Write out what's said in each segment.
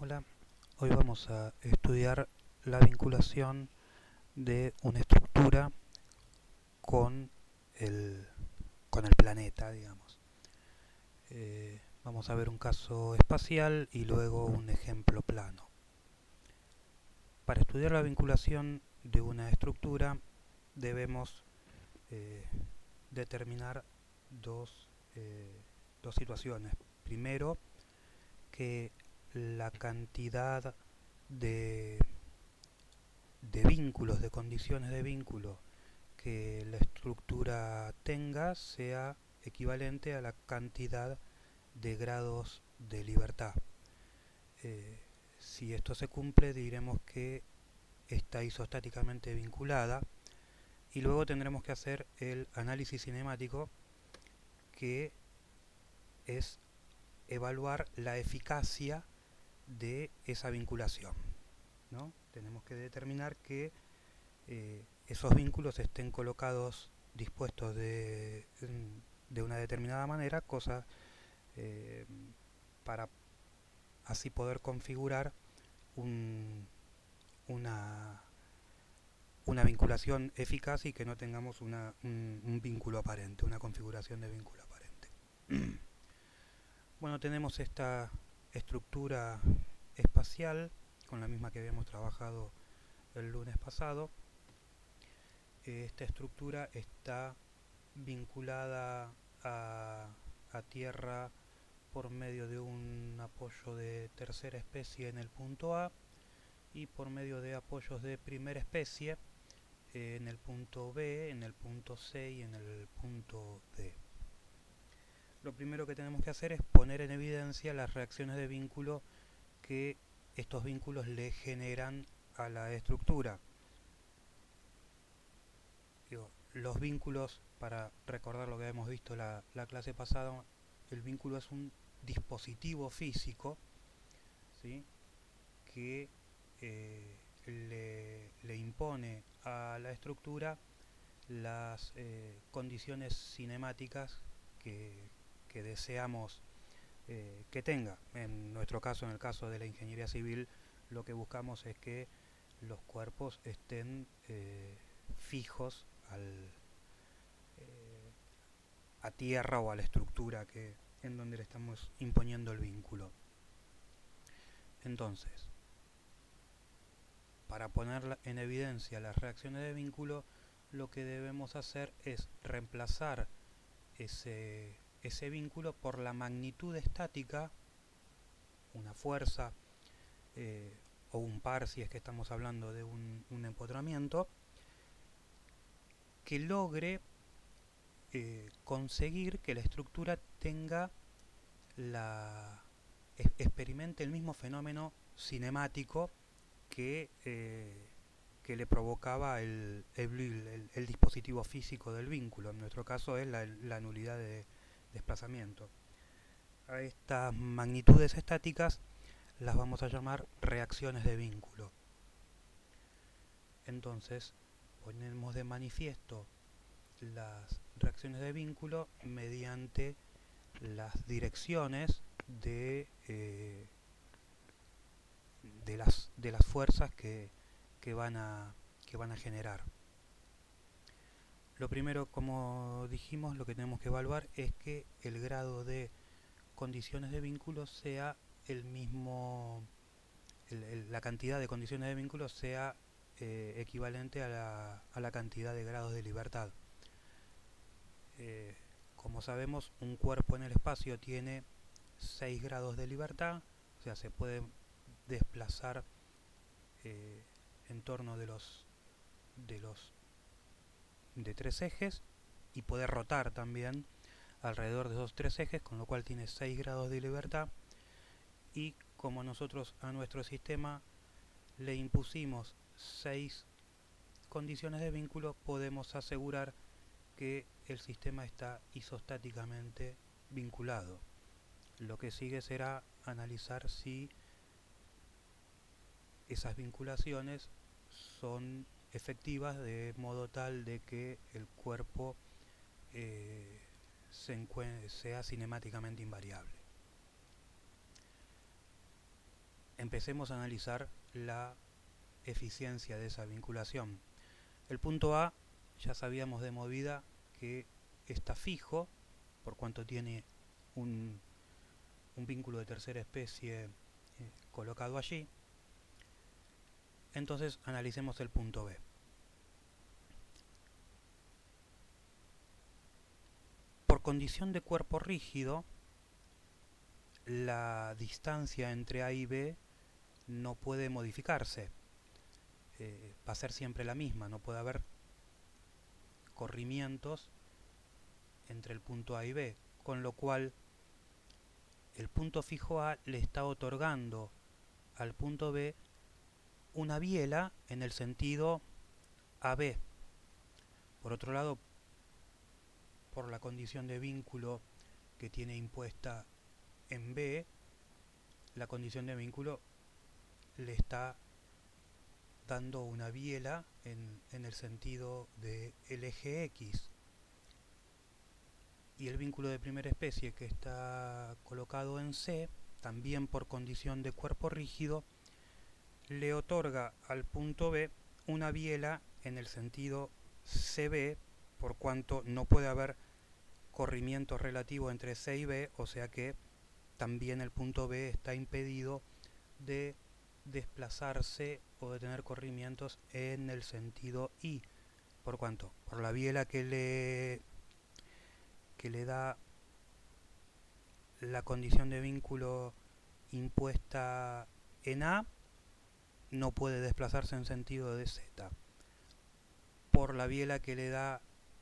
Hola, hoy vamos a estudiar la vinculación de una estructura con el, con el planeta, digamos. Vamos a ver un caso espacial y luego un ejemplo plano. Para estudiar la vinculación de una estructura debemos eh, determinar dos, dos situaciones. Primero, que la cantidad de vínculos, de condiciones de vínculo que la estructura tenga sea equivalente a la cantidad de grados de libertad. Eh, si esto se cumple, diremos que está isostáticamente vinculada y luego tendremos que hacer el análisis cinemático, que es evaluar la eficacia de esa vinculación, ¿no? Tenemos que determinar que esos vínculos estén colocados, dispuestos de una determinada manera, cosa eh, para así poder configurar un, una, una vinculación eficaz y que no tengamos un vínculo aparente, una configuración de vínculo aparente. Bueno, tenemos esta estructura espacial con la misma que habíamos trabajado el lunes pasado. Esta estructura está vinculada a, a Tierra por medio de un apoyo de tercera especie en el punto A y por medio de apoyos de primera especie en el punto B, en el punto C y en el punto D. Lo primero que tenemos que hacer es poner en evidencia las reacciones de vínculo que estos vínculos le generan a la estructura. Digo, los vínculos, para recordar lo que hemos visto la clase pasada, el vínculo es un dispositivo físico, ¿sí?, que le impone a la estructura las condiciones cinemáticas que deseamos que tenga. En nuestro caso, en el caso de la ingeniería civil, lo que buscamos es que los cuerpos estén fijos a tierra o a la estructura en donde le estamos imponiendo el vínculo. Entonces, para poner en evidencia las reacciones de vínculo, lo que debemos hacer es reemplazar ese vínculo por la magnitud estática, una fuerza o un par, si es que estamos hablando de un empotramiento, que logre conseguir que la estructura tenga experimente el mismo fenómeno cinemático que le provocaba el dispositivo físico del vínculo. En nuestro caso es la nulidad de desplazamiento. A estas magnitudes estáticas las vamos a llamar reacciones de vínculo. Entonces, ponemos de manifiesto las reacciones de vínculo mediante las direcciones de las fuerzas que van a generar. Lo primero, como dijimos, lo que tenemos que evaluar es que el grado de condiciones de vínculo sea el mismo, la cantidad de condiciones de vínculo sea equivalente a la cantidad de grados de libertad. Como sabemos, un cuerpo en el espacio tiene 6 grados de libertad, o sea, se puede desplazar en torno de 3 ejes y poder rotar también alrededor de esos 3 ejes, con lo cual tiene 6 grados de libertad. Y como nosotros a nuestro sistema le impusimos 6 condiciones de vínculo, podemos asegurar que el sistema está isostáticamente vinculado. Lo que sigue será analizar si esas vinculaciones son efectivas de modo tal de que el cuerpo sea cinemáticamente invariable. empecemos a analizar la eficiencia de esa vinculación. El punto A ya sabíamos de movida que está fijo, por cuanto tiene un vínculo de tercera especie colocado allí. Entonces analicemos el punto B. Por condición de cuerpo rígido, la distancia entre A y B no puede modificarse. Va a ser siempre la misma, no puede haber corrimientos entre el punto A y B, con lo cual el punto fijo A le está otorgando al punto B una biela en el sentido AB. Por otro lado, por la condición de vínculo que tiene impuesta en B, la condición de vínculo le está dando una biela en el sentido del eje X. Y el vínculo de primera especie que está colocado en C, también por condición de cuerpo rígido, le otorga al punto B una biela en el sentido CB, por cuanto no puede haber corrimiento relativo entre C y B, o sea que también el punto B está impedido de desplazarse o de tener corrimientos en el sentido I. ¿Por cuánto? Por la biela que le da la condición de vínculo impuesta en A, no puede desplazarse en sentido de Z. Por la biela que le da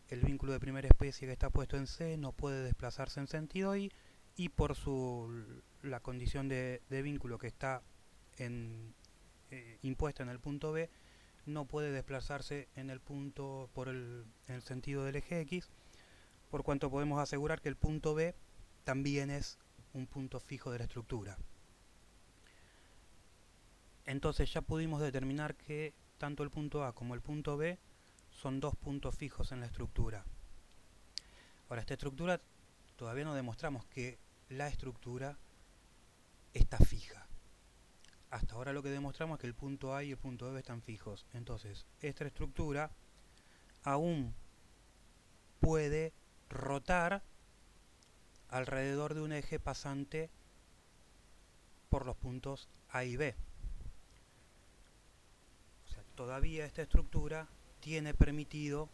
el vínculo de primera especie que está puesto en C, no puede desplazarse en sentido I, y por la condición de vínculo que está impuesta en el punto B, no puede desplazarse en el punto en el sentido del eje X, por cuanto podemos asegurar que el punto B también es un punto fijo de la estructura. Entonces ya pudimos determinar que tanto el punto A como el punto B son dos puntos fijos en la estructura. Ahora, esta estructura todavía no demostramos que la estructura está fija. Hasta ahora lo que demostramos es que el punto A y el punto B están fijos. Entonces, esta estructura aún puede rotar alrededor de un eje pasante por los puntos A y B. O sea, todavía esta estructura tiene permitido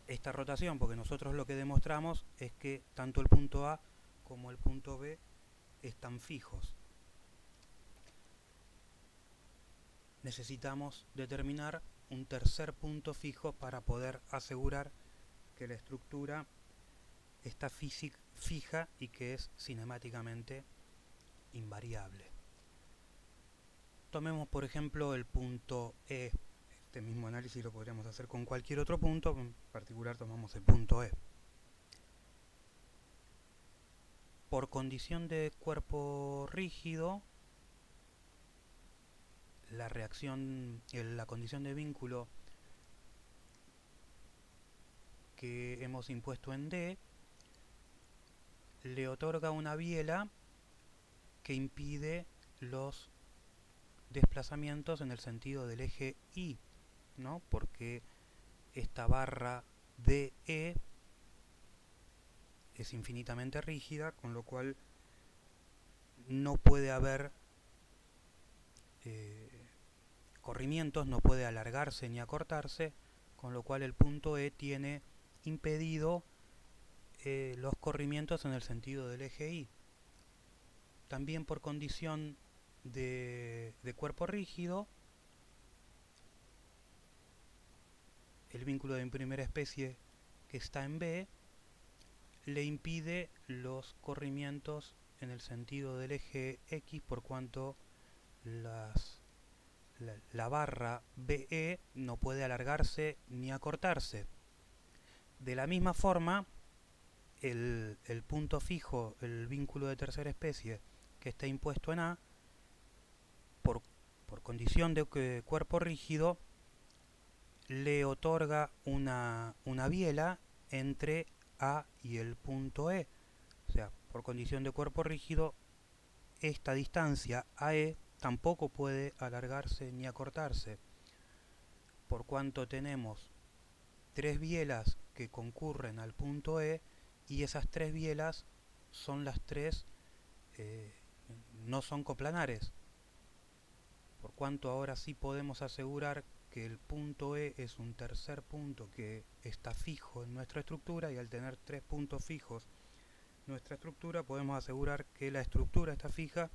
esta rotación, porque nosotros lo que demostramos es que tanto el punto A como el punto B están fijos. Necesitamos determinar un tercer punto fijo para poder asegurar que la estructura está fija y que es cinemáticamente invariable. Tomemos por ejemplo el punto E. Este mismo análisis lo podríamos hacer con cualquier otro punto, en particular tomamos el punto E. Por condición de cuerpo rígido, la condición de vínculo que hemos impuesto en D le otorga una biela que impide los desplazamientos en el sentido del eje Y, ¿no? Porque esta barra DE es infinitamente rígida, con lo cual no puede haber corrimientos, no puede alargarse ni acortarse, con lo cual el punto E tiene impedido los corrimientos en el sentido del eje Y. También por condición de cuerpo rígido, el vínculo de primera especie que está en B le impide los corrimientos en el sentido del eje X, por cuanto la barra BE no puede alargarse ni acortarse. De la misma forma, el punto fijo, el vínculo de tercera especie que está impuesto en A, por condición de cuerpo rígido, le otorga una biela entre A y el punto E. O sea, por condición de cuerpo rígido, esta distancia AE tampoco puede alargarse ni acortarse, por cuanto tenemos tres bielas que concurren al punto E y esas tres bielas son las tres, eh, no son coplanares, por cuanto ahora sí podemos asegurar que el punto E es un tercer punto que está fijo en nuestra estructura, y al tener tres puntos fijos en nuestra estructura podemos asegurar que la estructura está fija,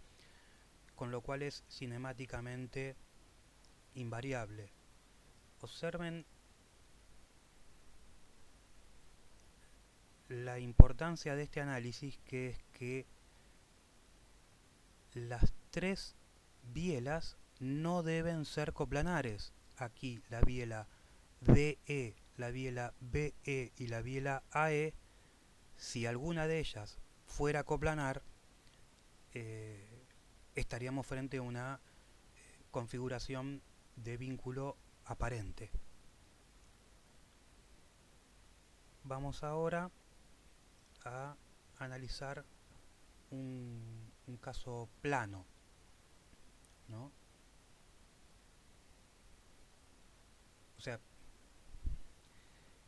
con lo cual es cinemáticamente invariable. Observen la importancia de este análisis, que es que las tres bielas no deben ser coplanares. Aquí la biela DE, la biela BE y la biela AE, si alguna de ellas fuera coplanar, estaríamos frente a una configuración de vínculo aparente. Vamos ahora a analizar un caso plano, ¿no? O sea,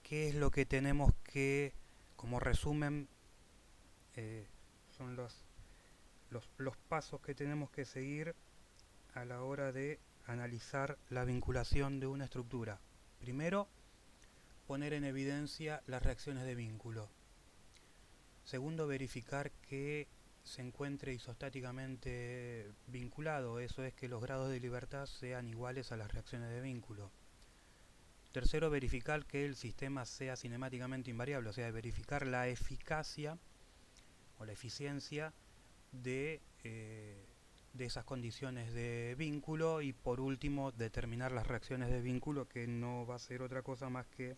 ¿qué es lo que tenemos que, como resumen, son los pasos que tenemos que seguir a la hora de analizar la vinculación de una estructura? Primero, poner en evidencia las reacciones de vínculo. Segundo, verificar que se encuentre isostáticamente vinculado, eso es, que los grados de libertad sean iguales a las reacciones de vínculo. Tercero, verificar que el sistema sea cinemáticamente invariable, o sea, verificar la eficacia o la eficiencia de esas condiciones de vínculo. Y por último, determinar las reacciones de vínculo, que no va a ser otra cosa más que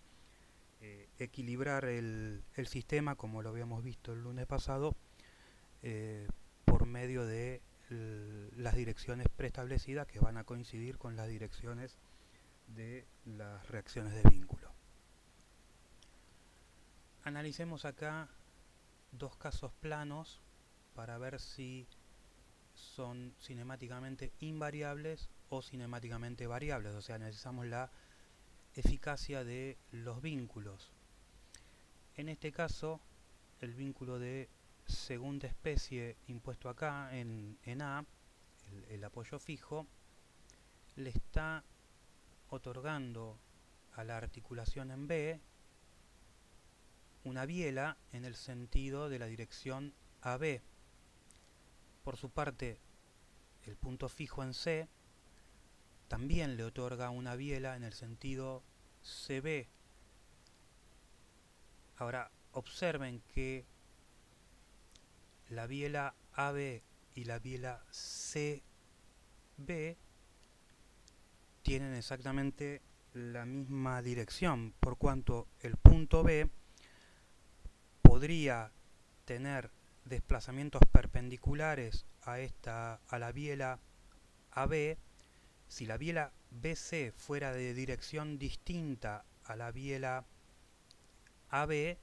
equilibrar el sistema, como lo habíamos visto el lunes pasado, por medio de las direcciones preestablecidas, que van a coincidir con las direcciones de las reacciones de vínculo. Analicemos acá dos casos planos para ver si son cinemáticamente invariables o cinemáticamente variables, o sea, analizamos la eficacia de los vínculos. En este caso, el vínculo de segunda especie impuesto acá en A, el apoyo fijo, le está otorgando a la articulación en B una biela en el sentido de la dirección AB. Por su parte, el punto fijo en C también le otorga una biela en el sentido CB. Ahora, observen que la biela AB y la biela CB tienen exactamente la misma dirección, por cuanto el punto B podría tener desplazamientos perpendiculares a la biela AB. Si la biela BC fuera de dirección distinta a la biela AB,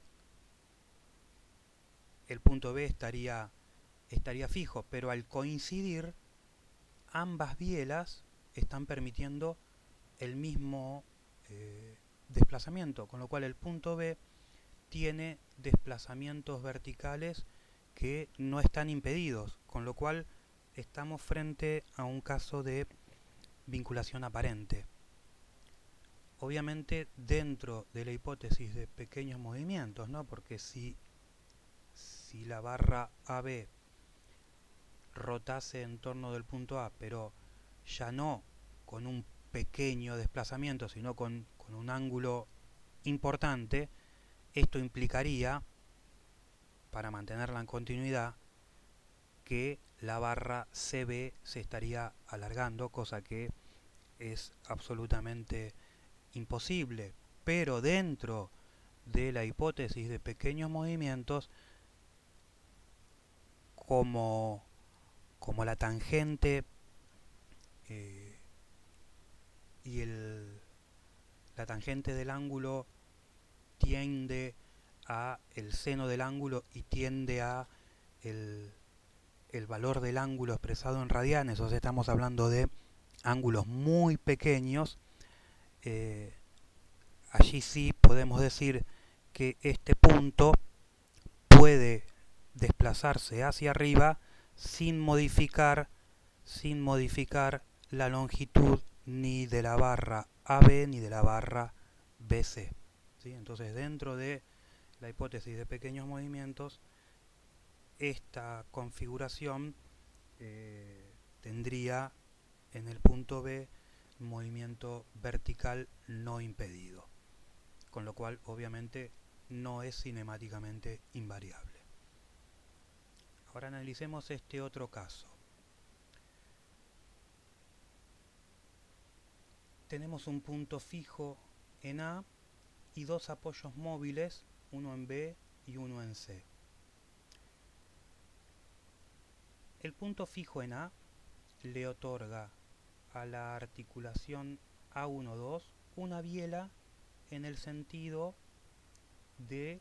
el punto B estaría fijo, pero al coincidir, ambas bielas están permitiendo el mismo desplazamiento, con lo cual el punto B tiene desplazamientos verticales que no están impedidos, con lo cual estamos frente a un caso de vinculación aparente. Obviamente dentro de la hipótesis de pequeños movimientos, ¿no? Porque si la barra AB rotase en torno del punto A, pero ya no con un pequeño desplazamiento, sino con un ángulo importante, esto implicaría, para mantenerla en continuidad, que la barra CB se estaría alargando, cosa que es absolutamente imposible. Pero dentro de la hipótesis de pequeños movimientos, como la tangente y la tangente del ángulo tiende a el seno del ángulo y tiende a el el valor del ángulo expresado en radianes, o sea, estamos hablando de ángulos muy pequeños, eh, allí sí podemos decir que este punto puede desplazarse hacia arriba sin modificar, sin modificar la longitud ni de la barra AB ni de la barra BC. ¿Sí? Entonces, dentro de la hipótesis de pequeños movimientos, esta configuración tendría en el punto B movimiento vertical no impedido, con lo cual obviamente no es cinemáticamente invariable. Ahora analicemos este otro caso. Tenemos un punto fijo en A y dos apoyos móviles, uno en B y uno en C. El punto fijo en A le otorga a la articulación A12 una biela en el sentido de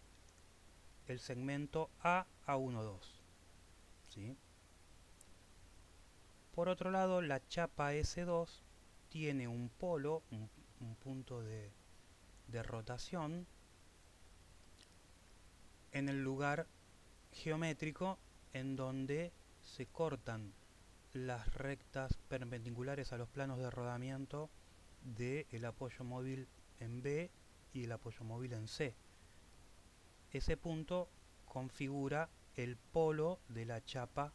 el segmento A12. ¿Sí? Por otro lado, la chapa S2 tiene un polo, un punto de rotación en el lugar geométrico en donde se cortan las rectas perpendiculares a los planos de rodamiento del apoyo móvil en B y el apoyo móvil en C. Ese punto configura el polo de la chapa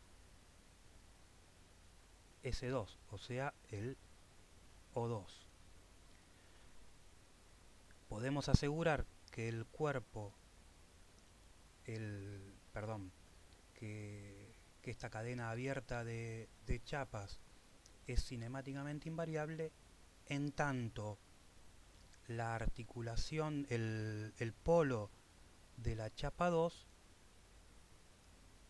S2, o sea, el O2. Podemos asegurar que el cuerpo, perdón, que esta cadena abierta de chapas es cinemáticamente invariable en tanto la articulación, el polo de la chapa 2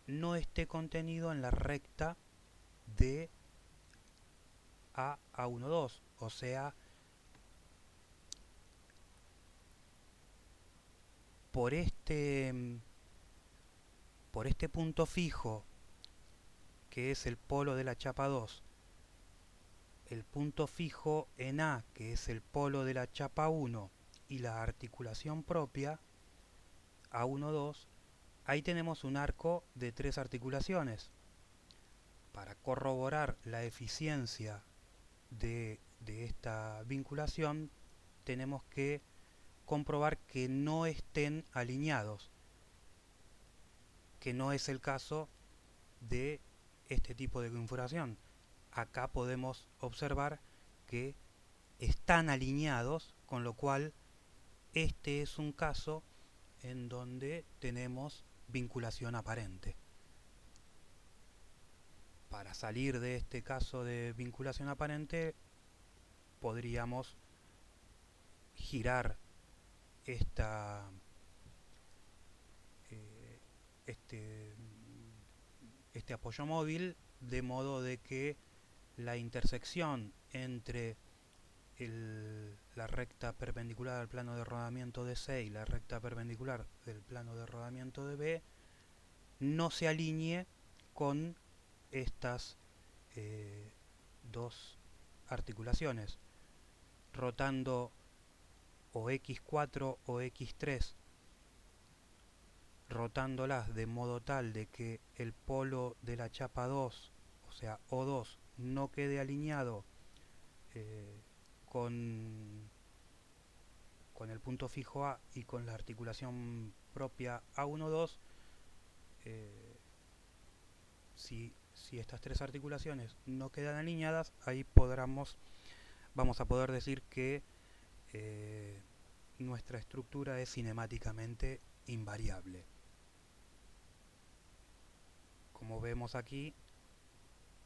no esté contenido en la recta de A12, o sea, por este punto fijo que es el polo de la chapa 2, el punto fijo en A que es el polo de la chapa 1 y la articulación propia A12, ahí tenemos un arco de 3 articulaciones. Para corroborar la eficiencia de esta vinculación, tenemos que comprobar que no estén alineados, que no es el caso de este tipo de configuración. Acá podemos observar que están alineados, con lo cual este es un caso en donde tenemos vinculación aparente. Para salir de este caso de vinculación aparente, podríamos girar esta, eh, este, este apoyo móvil de modo de que la intersección entre la recta perpendicular al plano de rodamiento de C y la recta perpendicular del plano de rodamiento de B no se alinee con estas dos articulaciones, rotando o X4 o X3, rotándolas de modo tal de que el polo de la chapa 2, o sea O2, no quede alineado con el punto fijo A y con la articulación propia A12, si estas tres articulaciones no quedan alineadas, ahí vamos a poder decir que nuestra estructura es cinemáticamente invariable. Como vemos aquí,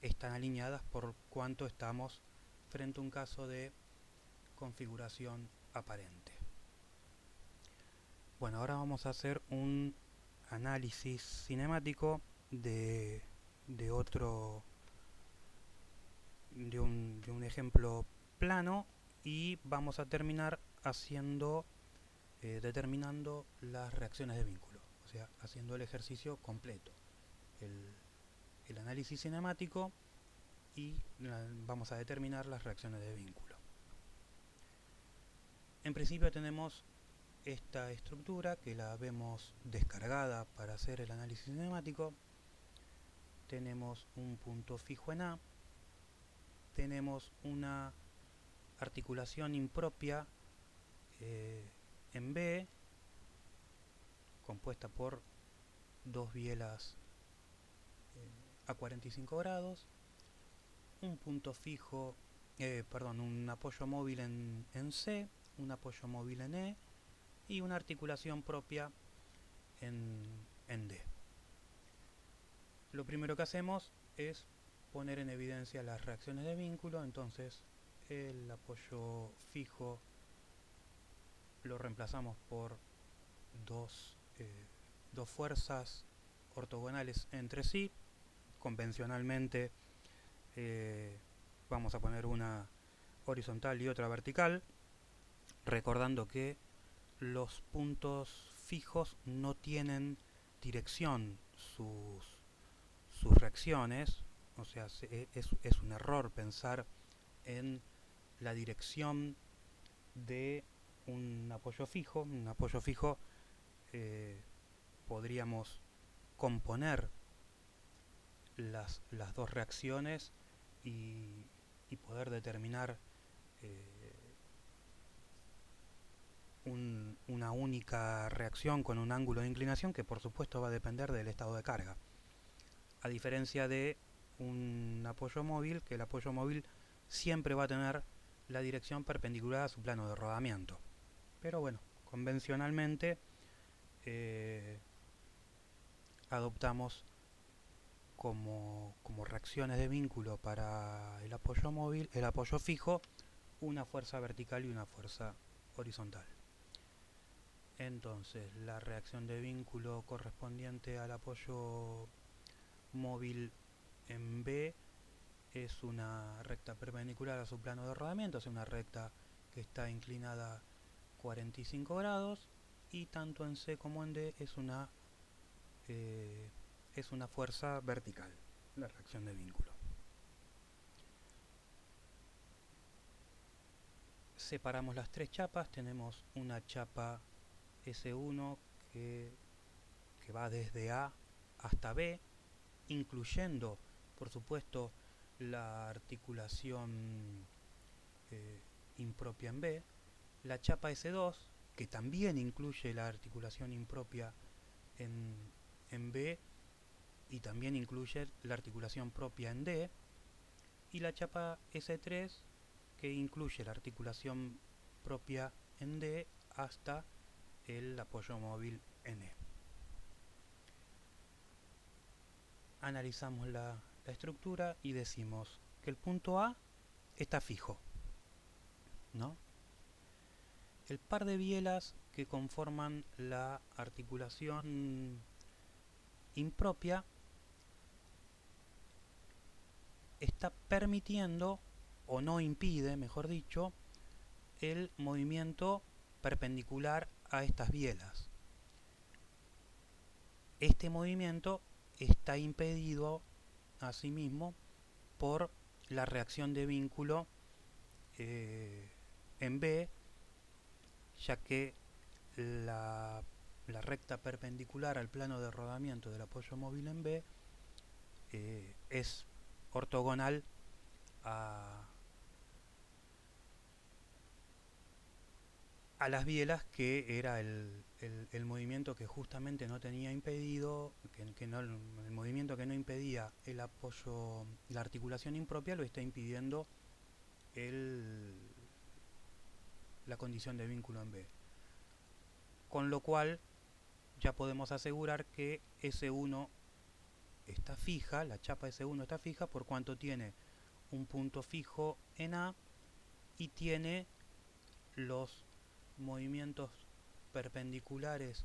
están alineadas por cuanto estamos frente a un caso de configuración aparente. Bueno, ahora vamos a hacer un análisis cinemático de un ejemplo plano, y vamos a terminar determinando las reacciones de vínculo, o sea, haciendo el ejercicio completo, el el análisis cinemático y vamos a determinar las reacciones de vínculo. En principio tenemos esta estructura que la vemos descargada para hacer el análisis cinemático. Tenemos un punto fijo en A, tenemos una articulación impropia en B, compuesta por dos bielas a 45 grados, un punto fijo, un apoyo móvil en C, un apoyo móvil en E y una articulación propia en D. Lo primero que hacemos es poner en evidencia las reacciones de vínculo. Entonces el apoyo fijo lo reemplazamos por dos fuerzas ortogonales entre sí. Convencionalmente vamos a poner una horizontal y otra vertical, recordando que los puntos fijos no tienen dirección, sus reacciones, o sea, es un error pensar en la dirección de un apoyo fijo. Un apoyo fijo podríamos componer las dos reacciones y poder determinar una única reacción con un ángulo de inclinación que por supuesto va a depender del estado de carga. A diferencia de un apoyo móvil, que el apoyo móvil siempre va a tener la dirección perpendicular a su plano de rodamiento. Pero bueno, convencionalmente adoptamos como reacciones de vínculo para el apoyo móvil, el apoyo fijo, una fuerza vertical y una fuerza horizontal. Entonces, la reacción de vínculo correspondiente al apoyo móvil en B es una recta perpendicular a su plano de rodamiento, es una recta que está inclinada 45 grados, y tanto en C como en D es una fuerza vertical, la reacción de vínculo. Separamos las tres chapas. Tenemos una chapa S1 que va desde A hasta B, incluyendo, por supuesto, la articulación impropia en B. La chapa S2, que también incluye la articulación impropia en B y también incluye la articulación propia en D. Y la chapa S3, que incluye la articulación propia en D hasta el apoyo móvil en E. Analizamos la estructura y decimos que el punto A está fijo, ¿no? El par de bielas que conforman la articulación impropia está permitiendo, o no impide, mejor dicho, el movimiento perpendicular a estas bielas. Este movimiento está impedido asimismo por la reacción de vínculo en B, ya que la recta perpendicular al plano de rodamiento del apoyo móvil en B es ortogonal a las bielas, que era el movimiento que justamente no tenía impedido, el movimiento que no impedía el apoyo, la articulación impropia, lo está impidiendo la condición de vínculo en B. Con lo cual ya podemos asegurar que S1 está fija, la chapa S1 está fija, por cuanto tiene un punto fijo en A y tiene los movimientos perpendiculares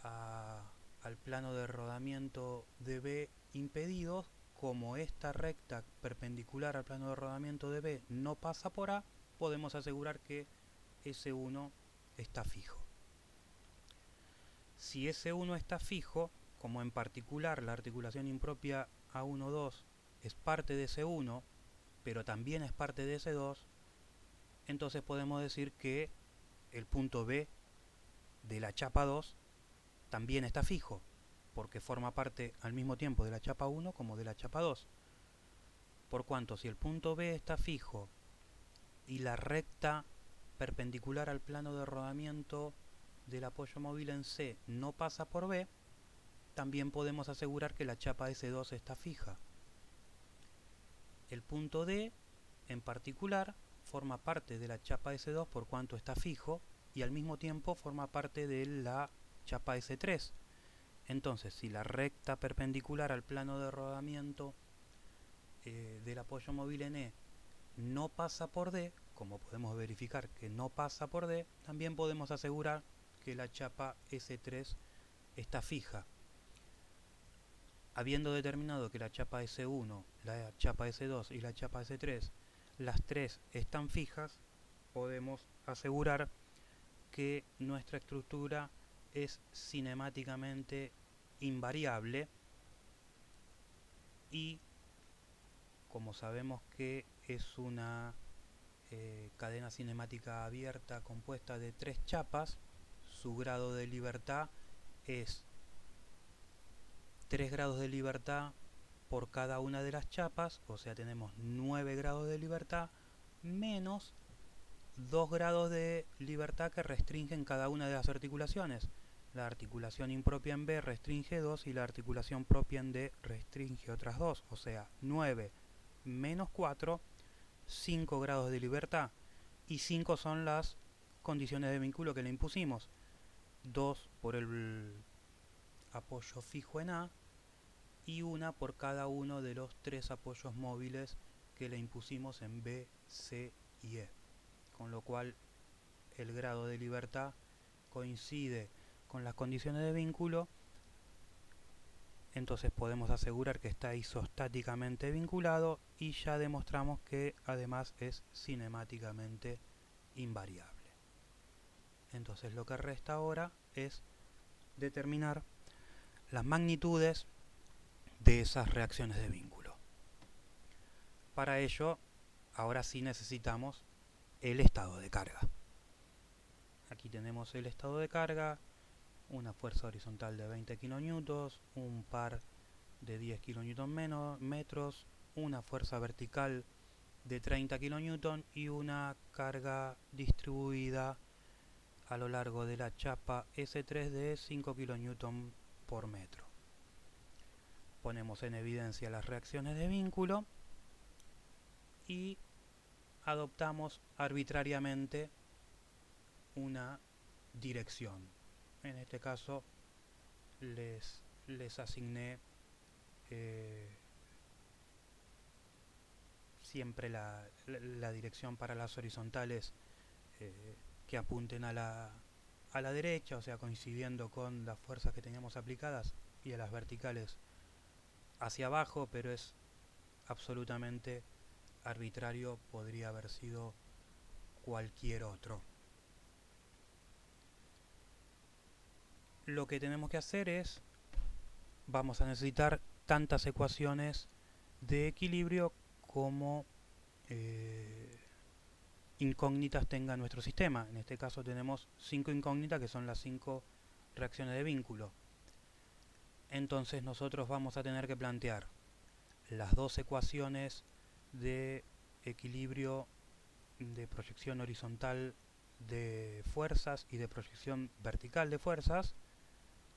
al plano de rodamiento de B impedidos. Como esta recta perpendicular al plano de rodamiento de B no pasa por A, podemos asegurar que S1 está fijo. Si S1 está fijo, como en particular la articulación impropia A12 es parte de ese 1, pero también es parte de ese 2, entonces podemos decir que el punto B de la chapa 2 también está fijo, porque forma parte al mismo tiempo de la chapa 1 como de la chapa 2. Por cuanto si el punto B está fijo y la recta perpendicular al plano de rodamiento del apoyo móvil en C no pasa por B, también podemos asegurar que la chapa S2 está fija. El punto D, en particular, forma parte de la chapa S2 por cuanto está fijo y al mismo tiempo forma parte de la chapa S3. Entonces, si la recta perpendicular al plano de rodamiento del apoyo móvil en E no pasa por D, como podemos verificar que no pasa por D, también podemos asegurar que la chapa S3 está fija. Habiendo determinado que la chapa S1, la chapa S2 y la chapa S3, las tres están fijas, podemos asegurar que nuestra estructura es cinemáticamente invariable y como sabemos que es una cadena cinemática abierta compuesta de 3 chapas, su grado de libertad es 3 grados de libertad por cada una de las chapas, o sea tenemos 9 grados de libertad menos 2 grados de libertad que restringen cada una de las articulaciones. La articulación impropia en B restringe 2 y la articulación propia en D restringe otras 2, o sea 9 menos 4, 5 grados de libertad, y 5 son las condiciones de vínculo que le impusimos. 2 por el apoyo fijo en A y una por cada uno de los 3 apoyos móviles que le impusimos en B, C y E. Con lo cual el grado de libertad coincide con las condiciones de vínculo, entonces podemos asegurar que está isostáticamente vinculado y ya demostramos que además es cinemáticamente invariable. Entonces lo que resta ahora es determinar las magnitudes de esas reacciones de vínculo. Para ello, ahora sí necesitamos el estado de carga. Aquí tenemos el estado de carga, una fuerza horizontal de 20 kN, un par de 10 kN, una fuerza vertical de 30 kN y una carga distribuida a lo largo de la chapa S3 de 5 kN por metro. Ponemos en evidencia las reacciones de vínculo y adoptamos arbitrariamente una dirección. En este caso les asigné siempre la dirección para las horizontales que apunten a la derecha, o sea, coincidiendo con las fuerzas que teníamos aplicadas, y a las verticales hacia abajo, pero es absolutamente arbitrario, podría haber sido cualquier otro. Lo que tenemos que hacer es, vamos a necesitar tantas ecuaciones de equilibrio como incógnitas tenga nuestro sistema. En este caso tenemos 5 incógnitas que son las 5 reacciones de vínculo. Entonces nosotros vamos a tener que plantear las dos ecuaciones de equilibrio de proyección horizontal de fuerzas y de proyección vertical de fuerzas,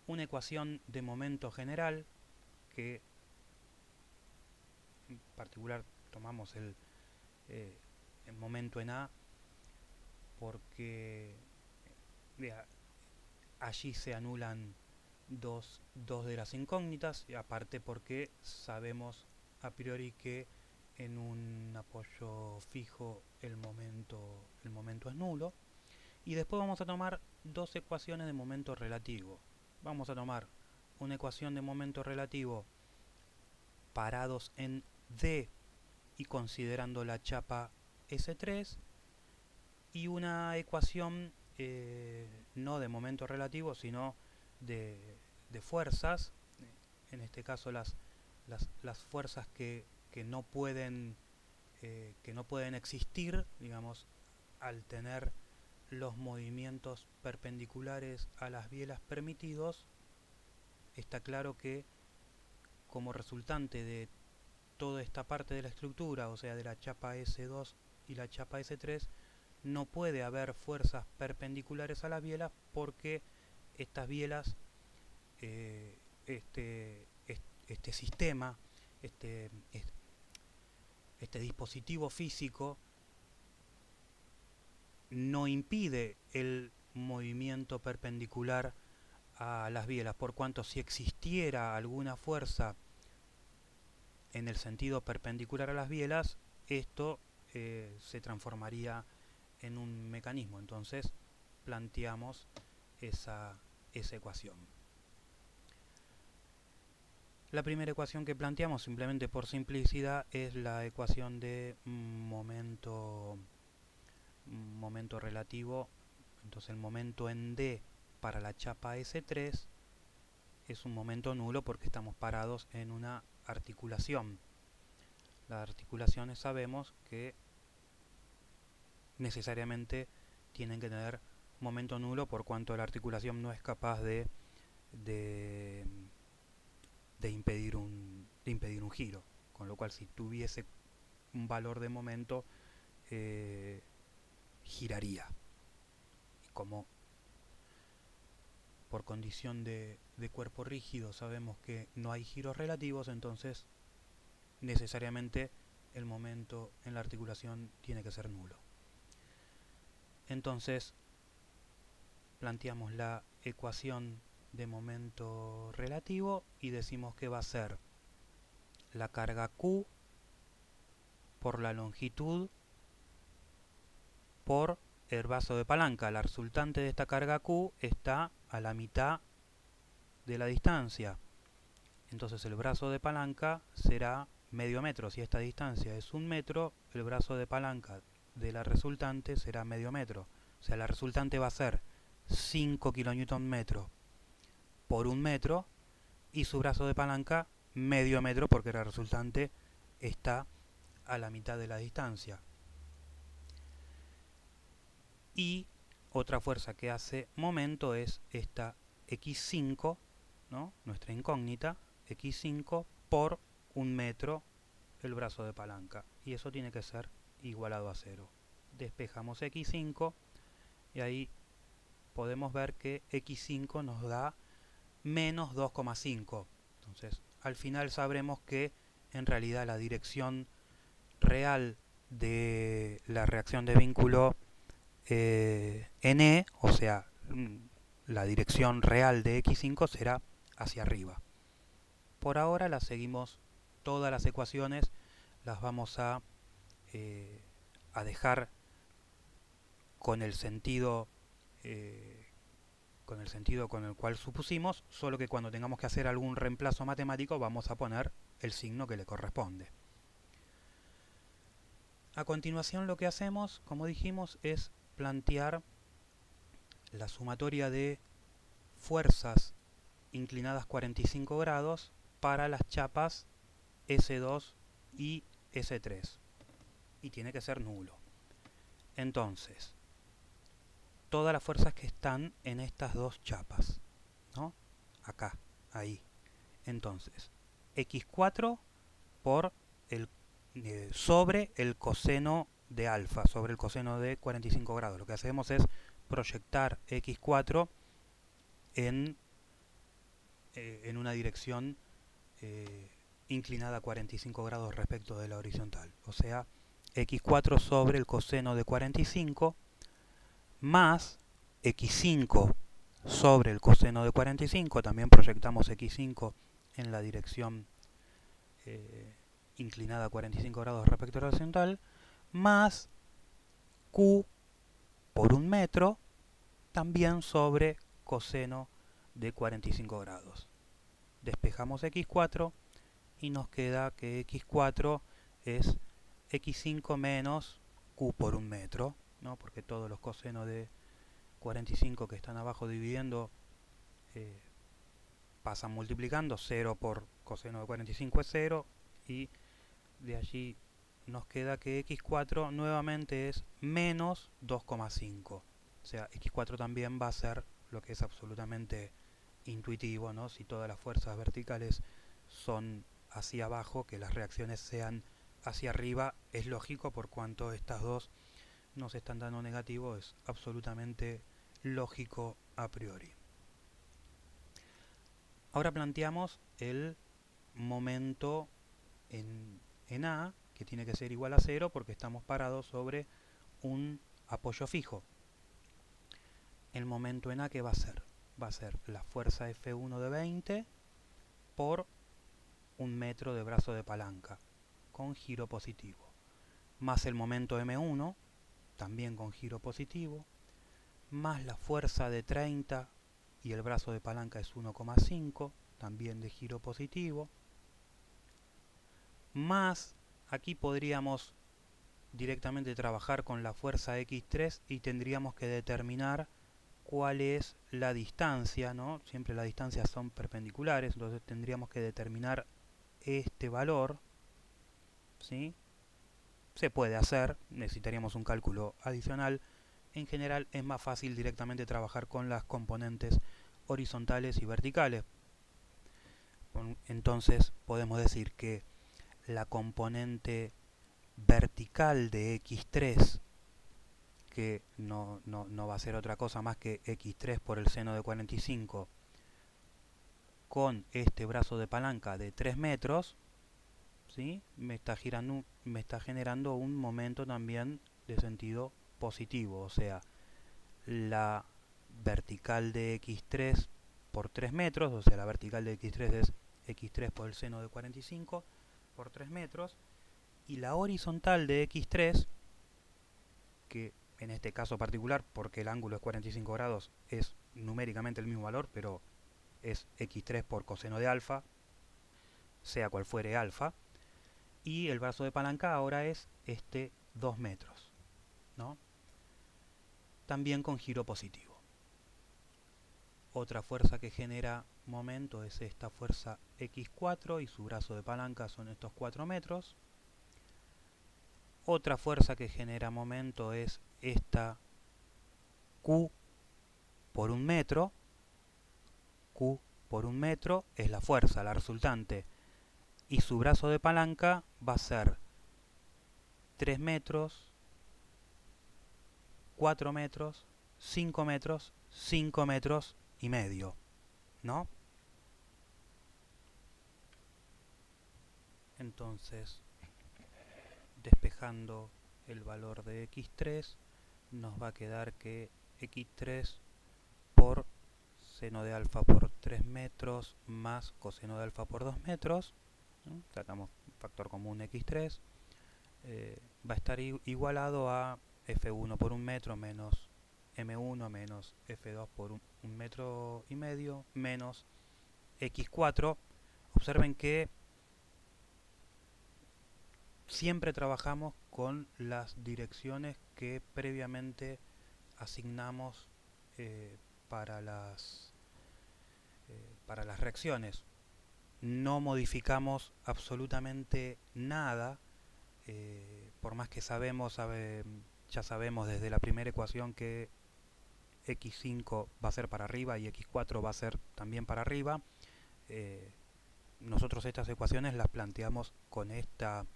una ecuación de momento general que en particular tomamos el momento en A porque allí se anulan dos de las incógnitas, y aparte porque sabemos a priori que en un apoyo fijo el momento es nulo. Y después vamos a tomar dos ecuaciones de momento relativo. Vamos a tomar una ecuación de momento relativo parados en D y considerando la chapa S3, y una ecuación no de momento relativo, sino de fuerzas, en este caso las las fuerzas que no pueden existir, digamos, al tener los movimientos perpendiculares a las bielas permitidos, está claro que como resultante de toda esta parte de la estructura, o sea, de la chapa S2 y la chapa S3, no puede haber fuerzas perpendiculares a las bielas porque estas bielas, este sistema, este, este dispositivo físico no impide el movimiento perpendicular a las bielas, por cuanto si existiera alguna fuerza en el sentido perpendicular a las bielas, esto se transformaría en un mecanismo. Entonces planteamos esa ecuación. La primera ecuación que planteamos, simplemente por simplicidad, es la ecuación de momento relativo. Entonces el momento en D para la chapa S3 es un momento nulo porque estamos parados en una articulación. Las articulaciones sabemos que necesariamente tienen que tener momento nulo por cuanto la articulación no es capaz de impedir un giro, con lo cual si tuviese un valor de momento giraría. Y como por condición de cuerpo rígido sabemos que no hay giros relativos, entonces necesariamente el momento en la articulación tiene que ser nulo. Entonces planteamos la ecuación de momento relativo y decimos que va a ser la carga Q por la longitud por el brazo de palanca. La resultante de esta carga Q está a la mitad de la distancia. Entonces el brazo de palanca será medio metro. Si esta distancia es 1 metro, el brazo de palanca de la resultante será medio metro. O sea, la resultante va a ser 5 kN por 1 metro y su brazo de palanca medio metro porque la resultante está a la mitad de la distancia. Y otra fuerza que hace momento es esta x5, ¿no? Nuestra incógnita, x5 por 1 metro el brazo de palanca. Y eso tiene que ser igualado a 0. Despejamos x5 y ahí podemos ver que x5 nos da menos 2,5. Entonces, al final sabremos que en realidad la dirección real de la reacción de vínculo N, o sea, la dirección real de x5 será hacia arriba. Por ahora las seguimos todas las ecuaciones, las vamos a dejar con el sentido con el cual supusimos, solo que cuando tengamos que hacer algún reemplazo matemático vamos a poner el signo que le corresponde. A continuación lo que hacemos, como dijimos, es plantear la sumatoria de fuerzas inclinadas 45 grados para las chapas S2 y S3. Y tiene que ser nulo. Entonces, todas las fuerzas que están en estas dos chapas, ¿no? Acá, ahí. Entonces, x4 por el sobre el coseno de alfa, sobre el coseno de 45 grados. Lo que hacemos es proyectar x4 en una dirección inclinada a 45 grados respecto de la horizontal. O sea, x4 sobre el coseno de 45 más x5 sobre el coseno de 45. También proyectamos x5 en la dirección inclinada a 45 grados respecto a la horizontal, más q por 1 metro, también sobre coseno de 45 grados. Despejamos x4 y nos queda que x4 es x5 menos q por 1 metro, ¿no? Porque todos los cosenos de 45 que están abajo dividiendo pasan multiplicando, 0 por coseno de 45 es 0, y de allí nos queda que x4 nuevamente es menos 2,5. O sea, x4 también va a ser lo que es absolutamente intuitivo, ¿no? Si todas las fuerzas verticales son hacia abajo, que las reacciones sean hacia arriba, es lógico por cuanto estas dos nos están dando negativo, es absolutamente lógico a priori. Ahora planteamos el momento en A, que tiene que ser igual a 0 porque estamos parados sobre un apoyo fijo. El momento en A, ¿qué va a ser? Va a ser la fuerza F1 de 20 por un metro de brazo de palanca con giro positivo, más el momento M1, también con giro positivo, más la fuerza de 30 y el brazo de palanca es 1,5, también de giro positivo, más, aquí podríamos directamente trabajar con la fuerza x3 y tendríamos que determinar cuál es la distancia, ¿no? Siempre las distancias son perpendiculares, entonces tendríamos que determinar este valor, ¿sí? Se puede hacer, necesitaríamos un cálculo adicional. En general es más fácil directamente trabajar con las componentes horizontales y verticales. Entonces podemos decir que la componente vertical de x3, que no va a ser otra cosa más que x3 por el seno de 45, con este brazo de palanca de 3 metros, ¿sí? me está generando un momento también de sentido positivo, o sea, la vertical de x3 por 3 metros, o sea, la vertical de x3 es x3 por el seno de 45 por 3 metros, y la horizontal de x3, que en este caso particular, porque el ángulo es 45 grados, es numéricamente el mismo valor, pero es x3 por coseno de alfa, sea cual fuere alfa, y el brazo de palanca ahora es este 2 metros, ¿no? También con giro positivo. Otra fuerza que genera momento es esta fuerza x4 y su brazo de palanca son estos 4 metros. Otra fuerza que genera momento es esta Q por un metro. Q por un metro es la fuerza, la resultante. Y su brazo de palanca va a ser 3 metros, 4 metros, 5 metros, 5 metros y medio, ¿no? Entonces, despejando el valor de x3, nos va a quedar que x3 por seno de alfa por 3 metros más coseno de alfa por 2 metros, ¿no? Sacamos factor común x3, va a estar igualado a f1 por un metro menos m1 menos f2 por un metro y medio menos x4. Observen que siempre trabajamos con las direcciones que previamente asignamos eh, para, las, para las reacciones. No modificamos absolutamente nada, por más que ya sabemos desde la primera ecuación que x5 va a ser para arriba y x4 va a ser también para arriba. Nosotros estas ecuaciones las planteamos con esta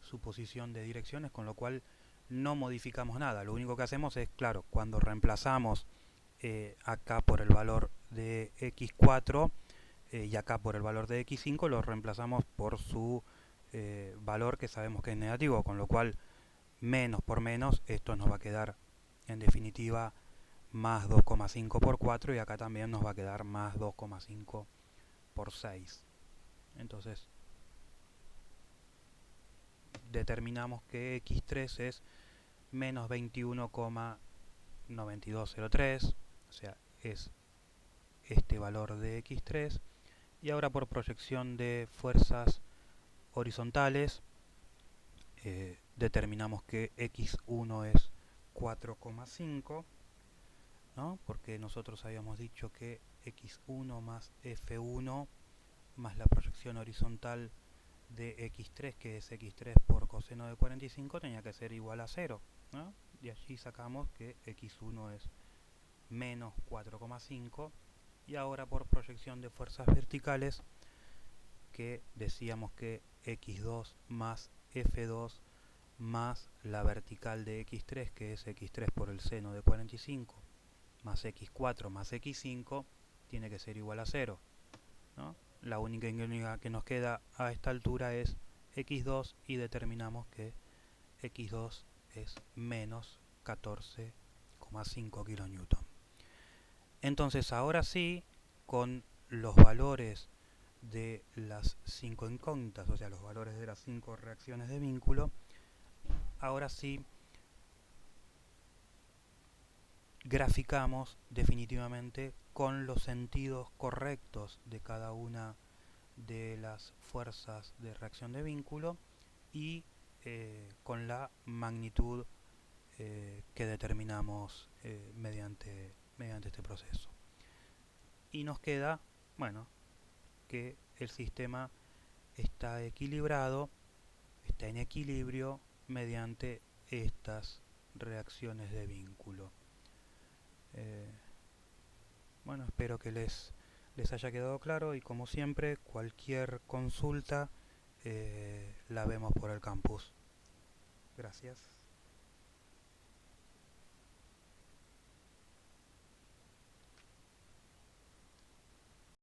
suposición de direcciones, con lo cual no modificamos nada. Lo único que hacemos es, claro, cuando reemplazamos acá por el valor de x4 y acá por el valor de x5, lo reemplazamos por su valor que sabemos que es negativo, con lo cual menos por menos, esto nos va a quedar en definitiva más 2,5 por 4 y acá también nos va a quedar más 2,5 por 6. Entonces determinamos que x3 es menos 21,9203, o sea, es este valor de x3. Y ahora por proyección de fuerzas horizontales, determinamos que x1 es 4,5, ¿no? Porque nosotros habíamos dicho que x1 más f1 más la proyección horizontal de x3, que es x3 por coseno de 45, tenía que ser igual a 0, ¿no? De allí sacamos que x1 es menos 4,5, y ahora por proyección de fuerzas verticales, que decíamos que x2 más f2 más la vertical de x3, que es x3 por el seno de 45, más x4 más x5, tiene que ser igual a 0, ¿no? La única incógnita que nos queda a esta altura es x2, y determinamos que x2 es menos 14,5 kN. Entonces ahora sí, con los valores de las 5 incógnitas, o sea, los valores de las 5 reacciones de vínculo, ahora sí graficamos definitivamente con los sentidos correctos de cada una de las fuerzas de reacción de vínculo, y con la magnitud que determinamos mediante este proceso. Y nos queda, bueno, que el sistema está equilibrado, está en equilibrio mediante estas reacciones de vínculo. Eh, bueno, espero que les haya quedado claro, y como siempre, cualquier consulta la vemos por el campus. Gracias.